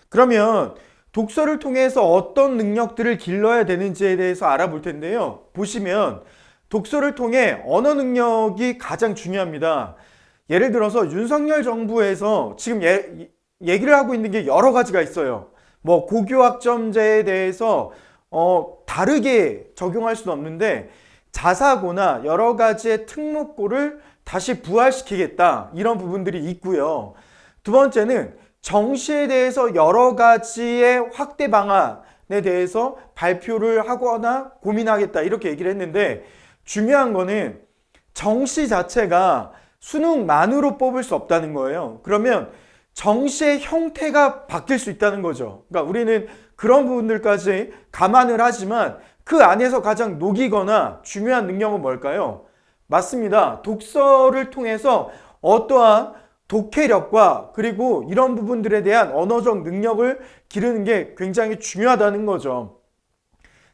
그러면 독서를 통해서 어떤 능력들을 길러야 되는지에 대해서 알아볼 텐데요. 보시면 독서를 통해 언어 능력이 가장 중요합니다. 예를 들어서 윤석열 정부에서 지금 얘기를 하고 있는 게 여러 가지가 있어요. 뭐 고교학점제에 대해서 다르게 적용할 수는 없는데 자사고나 여러 가지의 특목고를 다시 부활시키겠다 이런 부분들이 있고요. 두 번째는 정시에 대해서 여러 가지의 확대 방안에 대해서 발표를 하거나 고민하겠다 이렇게 얘기를 했는데 중요한 거는 정시 자체가 수능만으로 뽑을 수 없다는 거예요. 그러면 정시의 형태가 바뀔 수 있다는 거죠. 그러니까 우리는 그런 부분들까지 감안을 하지만 그 안에서 가장 녹이거나 중요한 능력은 뭘까요? 맞습니다. 독서를 통해서 어떠한 독해력과 그리고 이런 부분들에 대한 언어적 능력을 기르는 게 굉장히 중요하다는 거죠.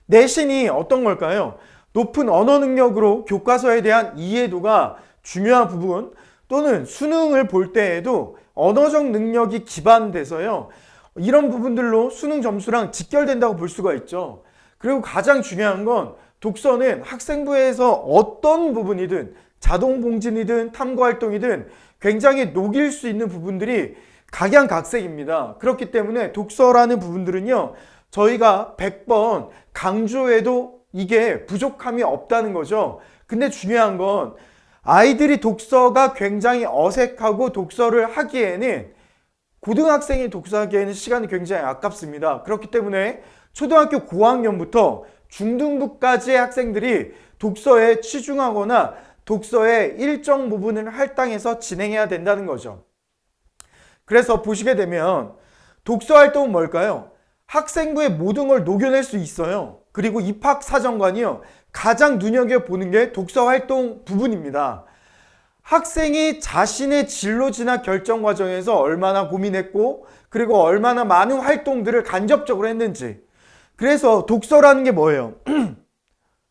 내신이 어떤 걸까요? 높은 언어 능력으로 교과서에 대한 이해도가 중요한 부분 또는 수능을 볼 때에도 언어적 능력이 기반돼서요. 이런 부분들로 수능 점수랑 직결된다고 볼 수가 있죠. 그리고 가장 중요한 건 독서는 학생부에서 어떤 부분이든 자동봉진이든 탐구활동이든 굉장히 녹일 수 있는 부분들이 각양각색입니다. 그렇기 때문에 독서라는 부분들은요. 저희가 100번 강조해도 이게 부족함이 없다는 거죠. 근데 중요한 건 아이들이 독서가 굉장히 어색하고 독서를 하기에는 고등학생이 독서하기에는 시간이 굉장히 아깝습니다. 그렇기 때문에 초등학교 고학년부터 중등부까지의 학생들이 독서에 치중하거나 독서의 일정 부분을 할당해서 진행해야 된다는 거죠. 그래서 보시게 되면 독서 활동은 뭘까요? 학생부의 모든 걸 녹여낼 수 있어요. 그리고 입학사정관이요. 가장 눈여겨보는 게 독서 활동 부분입니다. 학생이 자신의 진로지나 결정 과정에서 얼마나 고민했고 그리고 얼마나 많은 활동들을 간접적으로 했는지. 그래서 독서라는 게 뭐예요?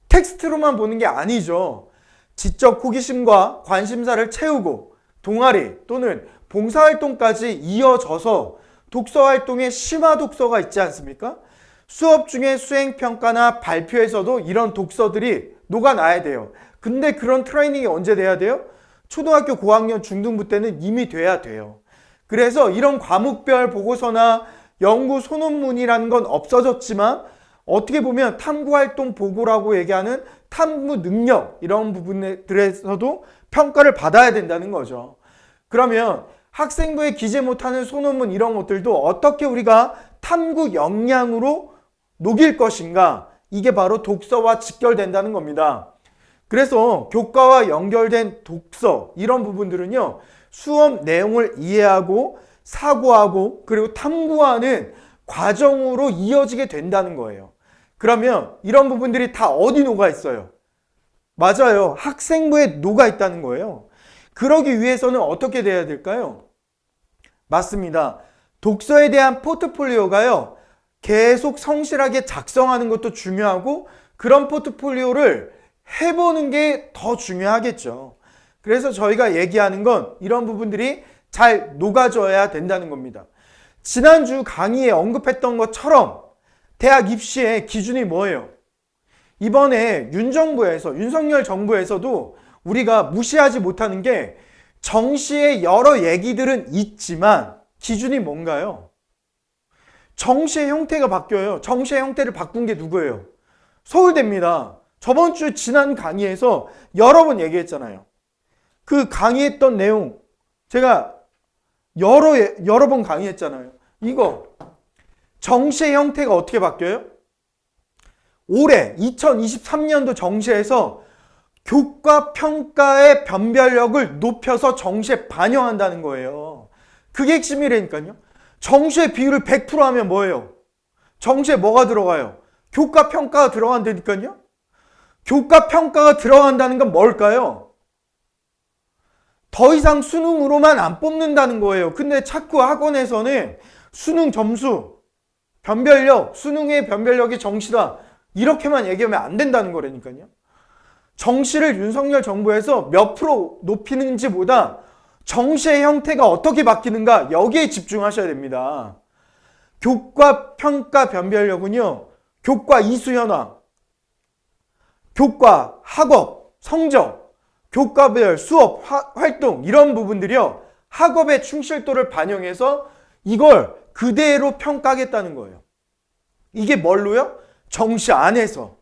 텍스트로만 보는 게 아니죠. 지적 호기심과 관심사를 채우고 동아리 또는 봉사활동까지 이어져서 독서활동에 심화 독서가 있지 않습니까? 수업 중에 수행평가나 발표에서도 이런 독서들이 녹아나야 돼요. 근데 그런 트레이닝이 언제 돼야 돼요? 초등학교 고학년 중등부 때는 이미 돼야 돼요. 그래서 이런 과목별 보고서나 연구 소논문이라는 건 없어졌지만 어떻게 보면 탐구활동 보고라고 얘기하는 탐구 능력 이런 부분들에서도 평가를 받아야 된다는 거죠. 그러면 학생부에 기재 못하는 소논문 이런 것들도 어떻게 우리가 탐구 역량으로 녹일 것인가 이게 바로 독서와 직결된다는 겁니다. 그래서 교과와 연결된 독서 이런 부분들은요 수업 내용을 이해하고 사고하고 그리고 탐구하는 과정으로 이어지게 된다는 거예요. 그러면 이런 부분들이 다 어디 녹아 있어요? 맞아요. 학생부에 녹아 있다는 거예요. 그러기 위해서는 어떻게 돼야 될까요? 맞습니다. 독서에 대한 포트폴리오가요. 계속 성실하게 작성하는 것도 중요하고 그런 포트폴리오를 해보는 게 더 중요하겠죠. 그래서 저희가 얘기하는 건 이런 부분들이 잘 녹아져야 된다는 겁니다. 지난주 강의에 언급했던 것처럼 대학 입시의 기준이 뭐예요? 이번에 윤석열 정부에서도 우리가 무시하지 못하는 게 정시의 여러 얘기들은 있지만 기준이 뭔가요? 정시의 형태가 바뀌어요. 정시의 형태를 바꾼 게 누구예요? 서울대입니다. 저번 주 지난 강의에서 여러 번 얘기했잖아요. 그 강의했던 내용 제가 여러 번 강의했잖아요. 이거 정시의 형태가 어떻게 바뀌어요? 올해 2023년도 정시에서 교과 평가의 변별력을 높여서 정시에 반영한다는 거예요. 그게 핵심이라니까요. 정시의 비율을 100% 하면 뭐예요? 정시에 뭐가 들어가요? 교과 평가가 들어간다니까요. 교과 평가가 들어간다는 건 뭘까요? 더 이상 수능으로만 안 뽑는다는 거예요. 근데 자꾸 학원에서는 수능 점수, 변별력, 수능의 변별력이 정시다. 이렇게만 얘기하면 안 된다는 거라니까요. 정시를 윤석열 정부에서 몇 프로 높이는지보다 정시의 형태가 어떻게 바뀌는가 여기에 집중하셔야 됩니다. 교과 평가 변별력은요, 교과 이수 현황, 교과 학업, 성적, 교과별 수업, 활동 이런 부분들이요, 학업의 충실도를 반영해서 이걸 그대로 평가하겠다는 거예요. 이게 뭘로요? 정시 안에서.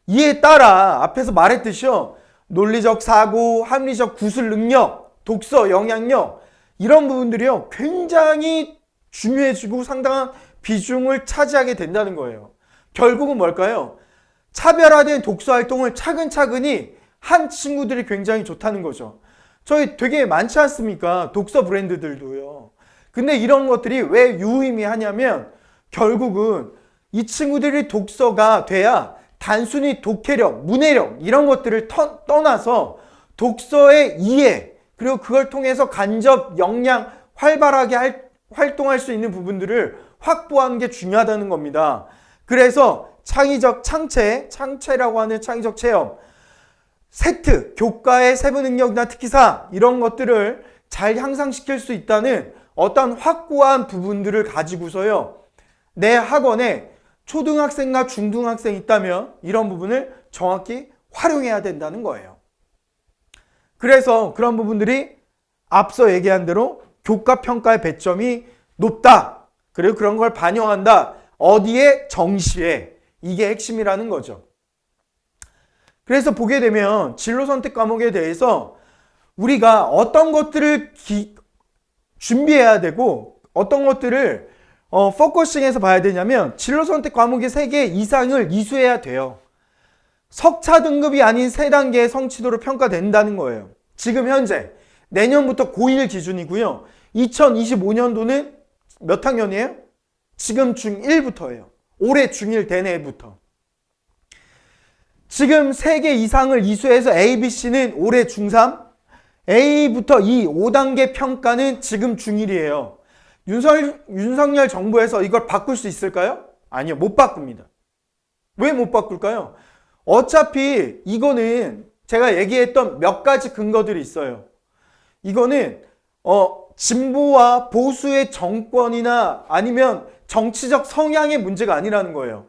이에 따라 앞에서 말했듯이요, 논리적 사고, 합리적 구술 능력, 독서 영향력 이런 부분들이요, 굉장히 중요해지고 상당한 비중을 차지하게 된다는 거예요. 결국은 뭘까요? 차별화된 독서 활동을 차근차근히 한 친구들이 굉장히 좋다는 거죠. 저희 되게 많지 않습니까? 독서 브랜드들도요. 근데 이런 것들이 왜 유의미하냐면 결국은 이 친구들이 독서가 돼야 단순히 독해력, 문해력 이런 것들을 떠나서 독서의 이해, 그리고 그걸 통해서 간접 역량 활발하게 활동할 수 있는 부분들을 확보하는 게 중요하다는 겁니다. 그래서 창의적 창체라고 하는 창의적 체험, 세트, 교과의 세부 능력이나 특기사 이런 것들을 잘 향상시킬 수 있다는 어떤 확고한 부분들을 가지고서요, 내 학원에 초등학생과 중등학생이 있다면 이런 부분을 정확히 활용해야 된다는 거예요. 그래서 그런 부분들이 앞서 얘기한 대로 교과 평가의 배점이 높다. 그리고 그런 걸 반영한다. 어디에? 정시에. 이게 핵심이라는 거죠. 그래서 보게 되면 진로 선택 과목에 대해서 우리가 어떤 것들을 준비해야 되고 어떤 것들을 포커싱해서 봐야 되냐면 진로 선택 과목의 3개 이상을 이수해야 돼요. 석차 등급이 아닌 3단계의 성취도로 평가된다는 거예요. 지금 현재 내년부터 고1 기준이고요. 2025년도는 몇 학년이에요? 지금 중1부터예요. 올해 중1 된 해부터. 지금 3개 이상을 이수해서 A, B, C는 올해 중3, A부터 E 5단계 평가는 지금 중1이에요. 윤석열 정부에서 이걸 바꿀 수 있을까요? 아니요, 못 바꿉니다. 왜 못 바꿀까요? 어차피 이거는 제가 얘기했던 몇 가지 근거들이 있어요. 이거는 진보와 보수의 정권이나 아니면 정치적 성향의 문제가 아니라는 거예요.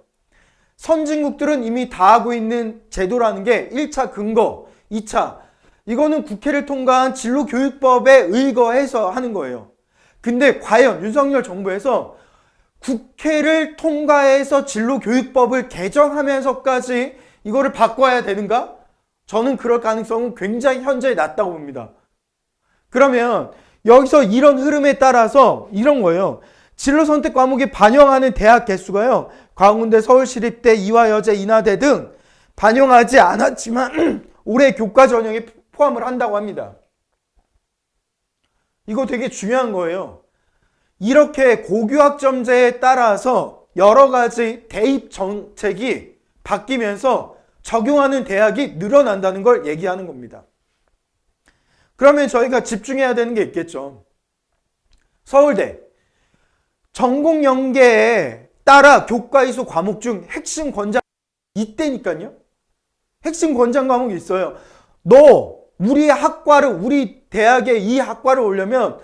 선진국들은 이미 다 하고 있는 제도라는 게 1차 근거, 2차 이거는 국회를 통과한 진로교육법에 의거해서 하는 거예요. 근데 과연 윤석열 정부에서 국회를 통과해서 진로교육법을 개정하면서까지 이거를 바꿔야 되는가? 저는 그럴 가능성은 굉장히 현저히 낮다고 봅니다. 그러면 여기서 이런 흐름에 따라서 이런 거예요. 진로 선택 과목에 반영하는 대학 개수가요, 광운대, 서울시립대, 이화여제, 인하대 등 반영하지 않았지만 올해 교과 전형에 포함을 한다고 합니다. 이거 되게 중요한 거예요. 이렇게 고교학점제에 따라서 여러 가지 대입 정책이 바뀌면서 적용하는 대학이 늘어난다는 걸 얘기하는 겁니다. 그러면 저희가 집중해야 되는 게 있겠죠. 서울대 전공 연계에 따라 교과 이수 과목 중 핵심 권장 이때니까요. 핵심 권장 과목이 있어요. 너 우리 학과를, 우리 대학에 이 학과를 오려면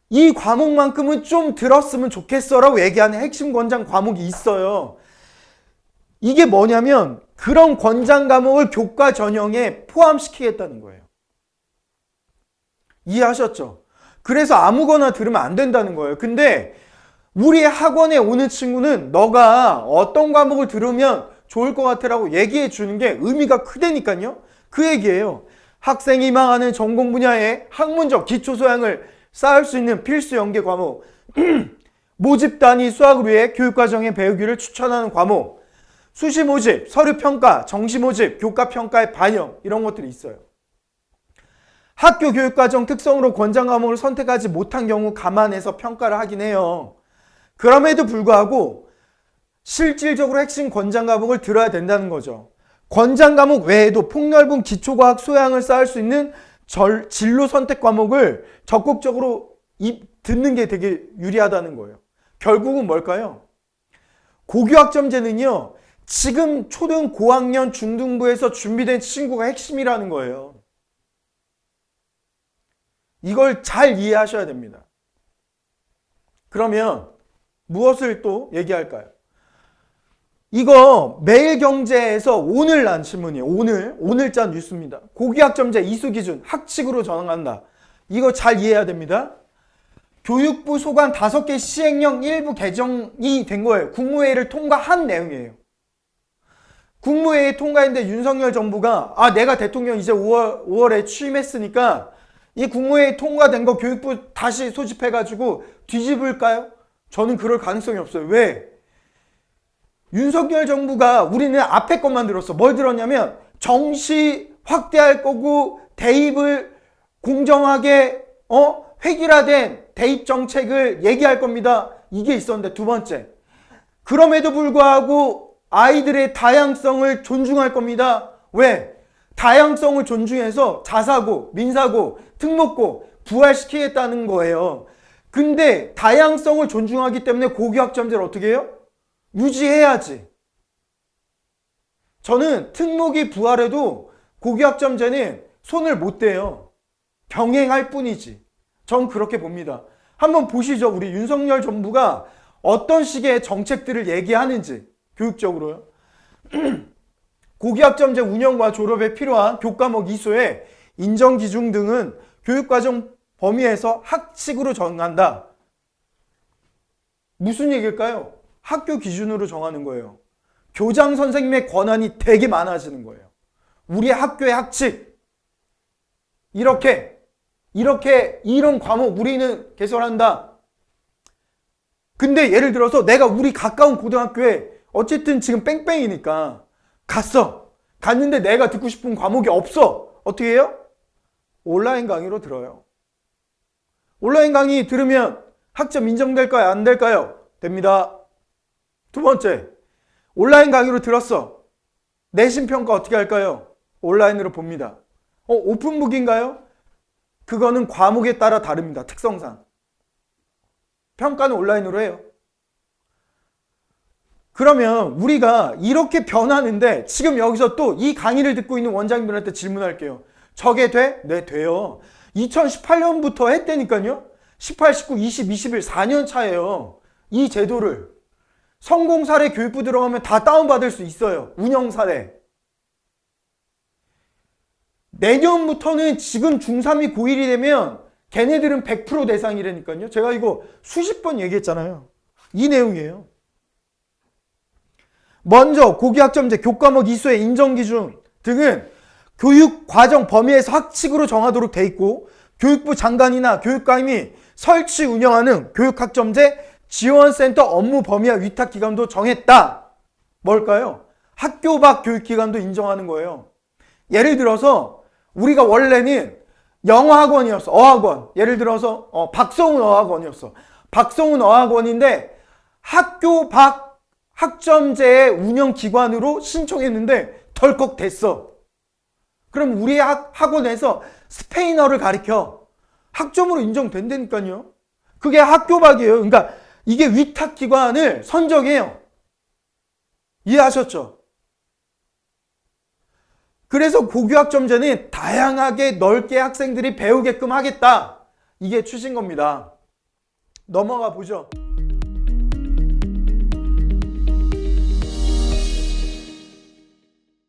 이 과목만큼은 좀 들었으면 좋겠어 라고 얘기하는 핵심 권장 과목이 있어요. 이게 뭐냐면 그런 권장 과목을 교과 전형에 포함시키겠다는 거예요. 이해하셨죠? 그래서 아무거나 들으면 안 된다는 거예요. 근데 우리 학원에 오는 친구는 너가 어떤 과목을 들으면 좋을 것 같아라고 얘기해 주는 게 의미가 크다니까요. 그 얘기예요. 학생이 희망하는 전공 분야의 학문적 기초 소양을 쌓을 수 있는 필수 연계 과목, 모집 단위 수학을 위해 교육과정에 배우기를 추천하는 과목, 수시 모집, 서류 평가, 정시 모집, 교과 평가의 반영 이런 것들이 있어요. 학교 교육과정 특성으로 권장 과목을 선택하지 못한 경우 감안해서 평가를 하긴 해요. 그럼에도 불구하고 실질적으로 핵심 권장 과목을 들어야 된다는 거죠. 권장 과목 외에도 폭넓은 기초과학 소양을 쌓을 수 있는 진로 선택 과목을 적극적으로 듣는 게 되게 유리하다는 거예요. 결국은 뭘까요? 고교학점제는요, 지금 초등 고학년 중등부에서 준비된 친구가 핵심이라는 거예요. 이걸 잘 이해하셔야 됩니다. 그러면 무엇을 또 얘기할까요? 이거 매일경제에서 오늘 난 신문이에요. 오늘자 뉴스입니다. 고교학점제 이수기준 학칙으로 정한다. 이거 잘 이해해야 됩니다. 교육부 소관 5개 시행령 일부 개정이 된 거예요. 국무회의를 통과한 내용이에요. 국무회의 통과했는데 윤석열 정부가 내가 대통령 이제 5월에 취임했으니까 이 국무회의 통과된 거 교육부 다시 소집해가지고 뒤집을까요? 저는 그럴 가능성이 없어요. 왜? 윤석열 정부가 우리는 앞에 것만 들었어. 뭘 들었냐면 정시 확대할 거고 대입을 공정하게 획일화된 대입 정책을 얘기할 겁니다. 이게 있었는데 두 번째. 그럼에도 불구하고 아이들의 다양성을 존중할 겁니다. 왜? 다양성을 존중해서 자사고, 민사고, 특목고 부활시키겠다는 거예요. 근데 다양성을 존중하기 때문에 고교학점제를 어떻게 해요? 유지해야지. 저는 특목이 부활해도 고교학점제는 손을 못 대요. 병행할 뿐이지. 전 그렇게 봅니다. 한번 보시죠. 우리 윤석열 정부가 어떤 식의 정책들을 얘기하는지 교육적으로요. 고교학점제 운영과 졸업에 필요한 교과목 이수의 인정기준 등은 교육과정 범위에서 학칙으로 정한다. 무슨 얘기일까요? 학교 기준으로 정하는 거예요. 교장 선생님의 권한이 되게 많아지는 거예요. 우리 학교의 학칙 이런 과목 우리는 개설한다. 근데 예를 들어서 내가 우리 가까운 고등학교에 어쨌든 지금 뺑뺑이니까 갔는데 내가 듣고 싶은 과목이 없어. 어떻게 해요? 온라인 강의로 들어요. 온라인 강의 들으면 학점 인정될까요? 안 될까요? 됩니다. 두 번째, 온라인 강의로 들었어. 내신 평가 어떻게 할까요? 온라인으로 봅니다. 오픈북인가요? 그거는 과목에 따라 다릅니다. 특성상. 평가는 온라인으로 해요. 그러면 우리가 이렇게 변하는데 지금 여기서 또 이 강의를 듣고 있는 원장님들한테 질문할게요. 저게 돼? 네, 돼요. 2018년부터 했다니까요. 18, 19, 20, 21, 4년 차예요. 이 제도를. 성공 사례 교육부 들어가면 다 다운받을 수 있어요. 운영 사례. 내년부터는 지금 중3이 고1이 되면 걔네들은 100% 대상이라니까요. 제가 이거 수십 번 얘기했잖아요. 이 내용이에요. 먼저 고교학점제 교과목 이수의 인정기준 등은 교육과정 범위에서 학칙으로 정하도록 돼 있고 교육부 장관이나 교육감이 설치 운영하는 교육학점제 지원센터 업무 범위와 위탁기관도 정했다. 뭘까요? 학교 밖 교육기관도 인정하는 거예요. 예를 들어서 우리가 원래는 영어학원이었어. 어학원. 예를 들어서 박성훈 어학원이었어. 박성훈 어학원인데 학교 밖 학점제의 운영기관으로 신청했는데 덜컥 됐어. 그럼 우리 학원에서 스페인어를 가르쳐. 학점으로 인정된다니까요. 그게 학교 밖이에요. 그러니까 이게 위탁기관을 선정해요. 이해하셨죠? 그래서 고교학점제는 다양하게 넓게 학생들이 배우게끔 하겠다. 이게 취지인 겁니다. 넘어가 보죠.